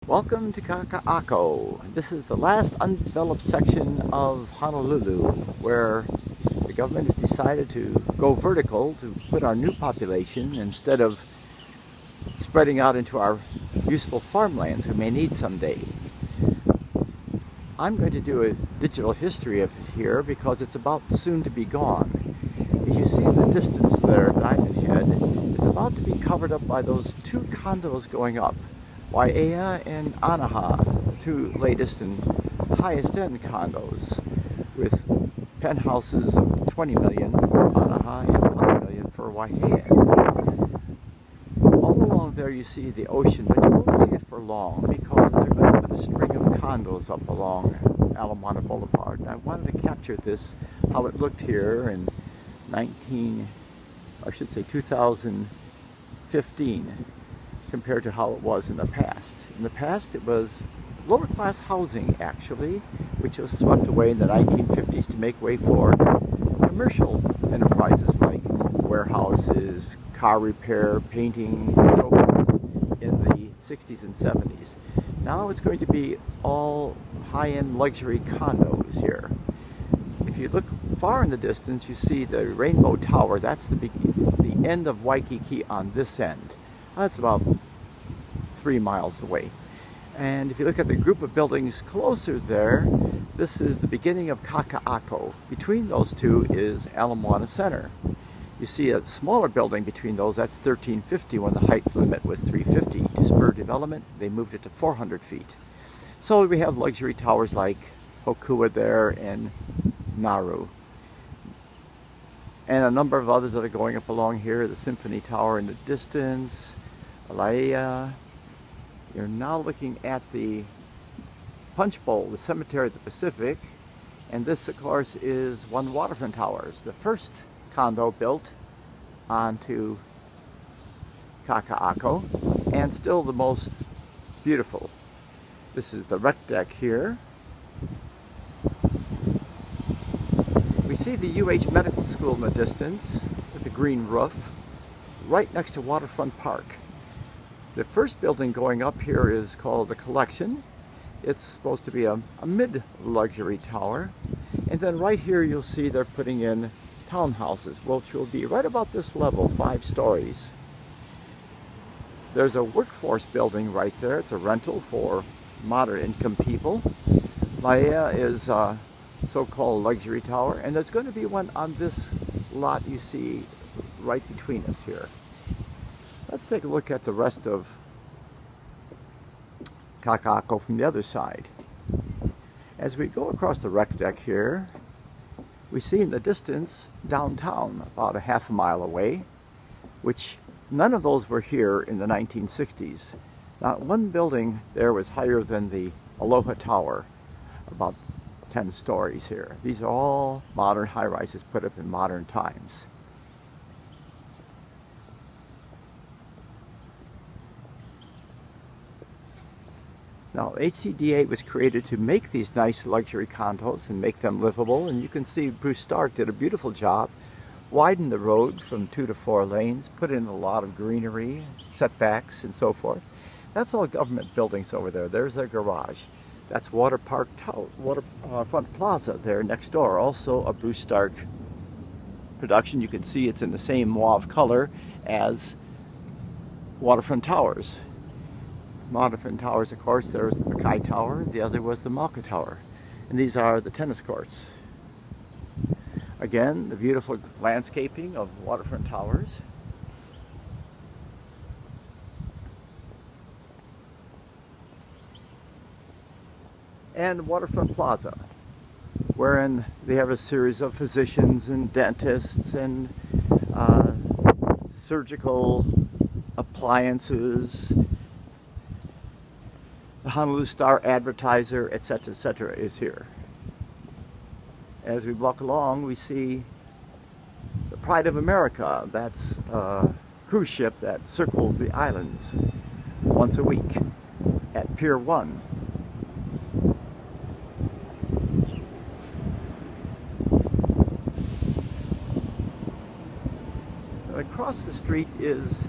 Welcome to Kaka'ako. This is the last undeveloped section of Honolulu where the government has decided to go vertical to put our new population instead of spreading out into our useful farmlands we may need someday. I'm going to do a digital history of it here because it's about soon to be gone. As you see in the distance there, Diamond Head, it's about to be covered up by those two condos going up. Waived and Anaha, the two latest and highest end condos, with penthouses of 20 million for Anaha and 100 million for Waived. All along there you see the ocean, but you won't see it for long because they're going to put a string of condos up along Ala Moana Boulevard. And I wanted to capture this, how it looked here in 2015. Compared to how it was in the past. In the past it was lower class housing actually, which was swept away in the 1950s to make way for commercial enterprises like warehouses, car repair, painting, and so forth in the 60s and 70s. Now it's going to be all high-end luxury condos here. If you look far in the distance you see the Rainbow Tower. That's the end of Waikiki on this end. That's about 3 miles away. And if you look at the group of buildings closer there, this is the beginning of Kaka'ako. Between those two is Ala Moana Center. You see a smaller building between those, that's 1350 when the height limit was 350. To spur development, they moved it to 400 feet. So we have luxury towers like Hokua there and Nauru. And a number of others that are going up along here, the Symphony Tower in the distance, Alaya. You're now looking at the Punch Bowl, the Cemetery of the Pacific, and this of course is One Waterfront Towers, the first condo built onto Kaka'ako, and still the most beautiful. This is the rec deck here. We see the UH Medical School in the distance with the green roof, right next to Waterfront Park. The first building going up here is called the Collection. It's supposed to be a mid-luxury tower. And then right here you'll see they're putting in townhouses, which will be right about this level, 5 stories. There's a workforce building right there. It's a rental for moderate income people. Laia is a so-called luxury tower, and there's going to be one on this lot you see right between us here. Let's take a look at the rest of Kaka'ako from the other side. As we go across the rec deck here, we see in the distance downtown, about a half a mile away, which none of those were here in the 1960s. Not one building there was higher than the Aloha Tower, about 10 stories here. These are all modern high-rises put up in modern times. Now, HCDA was created to make these nice luxury condos and make them livable, and you can see Bruce Stark did a beautiful job, widened the road from 2 to 4 lanes, put in a lot of greenery, setbacks, and so forth. That's all government buildings over there. There's their garage. That's Waterfront Plaza there next door, also a Bruce Stark production. You can see it's in the same mauve color as Waterfront Towers. Waterfront Towers, of course, there was the Makai Tower, the other was the Malka Tower. And these are the tennis courts. Again, the beautiful landscaping of Waterfront Towers. And Waterfront Plaza, wherein they have a series of physicians and dentists and surgical appliances. The Honolulu Star Advertiser, etc., is here. As we walk along, we see the Pride of America. That's a cruise ship that circles the islands once a week at Pier 1. Across the street is,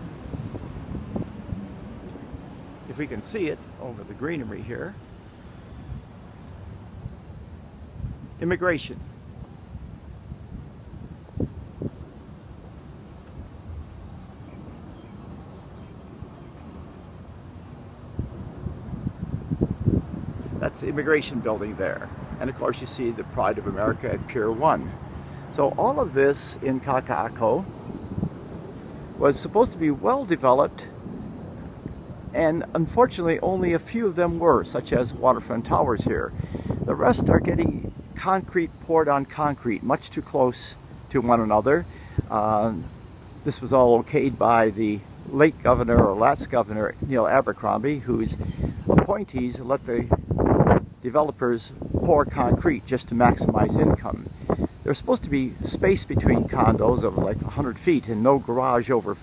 if if we can see it over the greenery here. Immigration. That's the immigration building there. And of course you see the Pride of America at Pier 1. So all of this in Kaka'ako was supposed to be well developed, and unfortunately only a few of them were, such as waterfront towers here. The rest are getting concrete poured on concrete, much too close to one another. This was all okayed by the late governor, or last governor, Neil Abercrombie, whose appointees let the developers pour concrete just to maximize income. There's supposed to be space between condos of like 100 feet and no garage over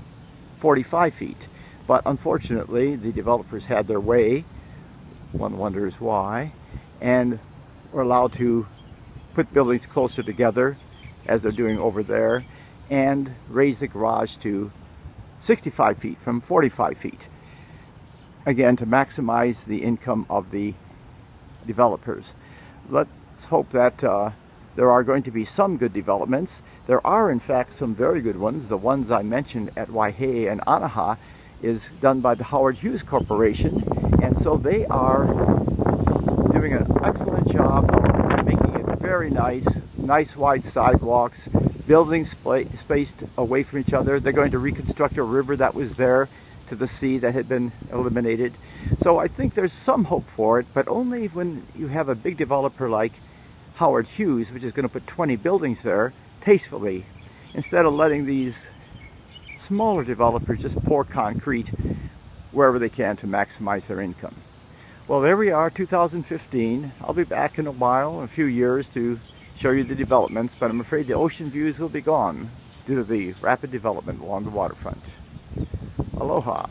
45 feet. But unfortunately, the developers had their way, one wonders why, and were allowed to put buildings closer together, as they're doing over there, and raise the garage to 65 feet from 45 feet. Again, to maximize the income of the developers. Let's hope that there are going to be some good developments. There are in fact some very good ones. The ones I mentioned at Waihee and Anaha is done by the Howard Hughes Corporation, and so they are doing an excellent job of making it very nice wide sidewalks, buildings spaced away from each other. They're going to reconstruct a river that was there to the sea that had been eliminated. So I think there's some hope for it, but only when you have a big developer like Howard Hughes, which is going to put 20 buildings there tastefully, instead of letting these smaller developers just pour concrete wherever they can to maximize their income. Well, there we are, 2015. I'll be back in a while, in a few years, to show you the developments, but I'm afraid the ocean views will be gone due to the rapid development along the waterfront. Aloha.